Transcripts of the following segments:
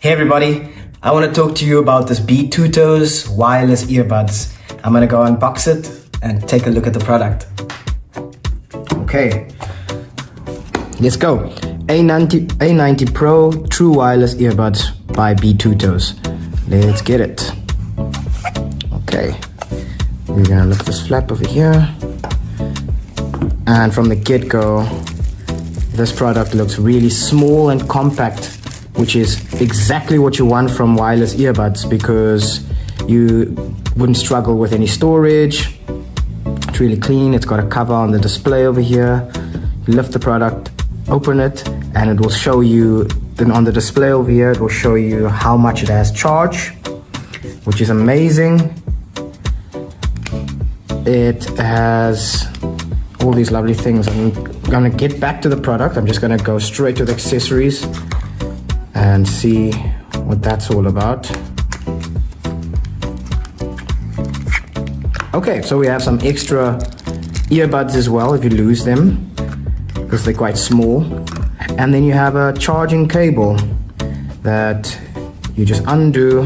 Hey everybody, I want to talk to you about this Beat Tutos wireless earbuds. I'm going to go unbox it and take a look at the product. Okay, let's go. A90 Pro True Wireless Earbuds by Beat Tutos. Let's get it. Okay, we're going to lift this flap over here. And from the get-go, this product looks really small and compact, which is exactly what you want from wireless earbuds because you wouldn't struggle with any storage. It's really clean. It's got a cover on the display over here. You lift the product, open it, and it will show you, then on the display over here, it will show you how much it has charge, which is amazing. It has all these lovely things. I'm gonna get back to the product. I'm just gonna go straight to the accessories and see what that's all about. Okay, so we have some extra earbuds as well if you lose them, because they're quite small. And then you have a charging cable that you just undo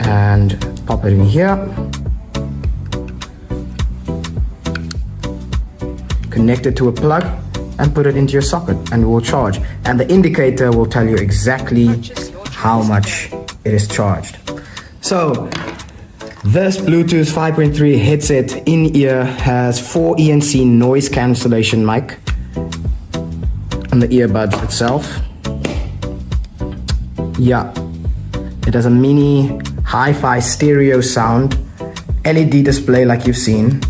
and pop it in here. Connect it to a plug and put it into your socket and it will charge. And the indicator will tell you exactly how much it is charged. So this Bluetooth 5.3 headset in-ear has 4 ENC noise cancellation mic on the earbuds itself. Yeah, it has a mini hi-fi stereo sound, LED display like you've seen.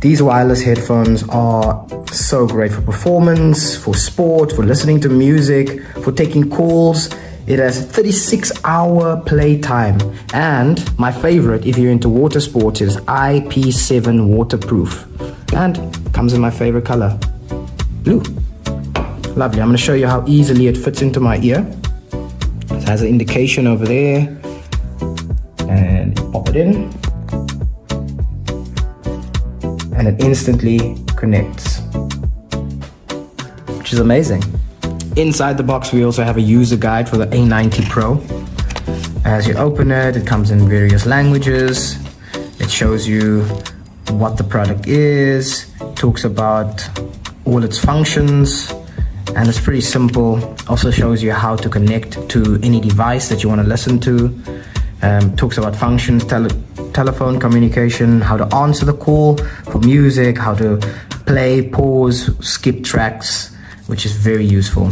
These wireless headphones are so great for performance, for sport, for listening to music, for taking calls. It has 36-hour playtime. And my favorite, if you're into water sports, is IP7 waterproof. And comes in my favorite color, blue. Lovely. I'm going to show you how easily it fits into my ear. It has an indication over there. And pop it in. And it instantly connects, which is amazing. Inside the box we also have a user guide for the A90 Pro. As you open it, it comes in various languages. It shows you what the product is, talks about all its functions, and it's pretty simple. Also shows you how to connect to any device that you want to listen to. Talks about functions, telephone communication, how to answer the call for music, how to play, pause, skip tracks, which is very useful.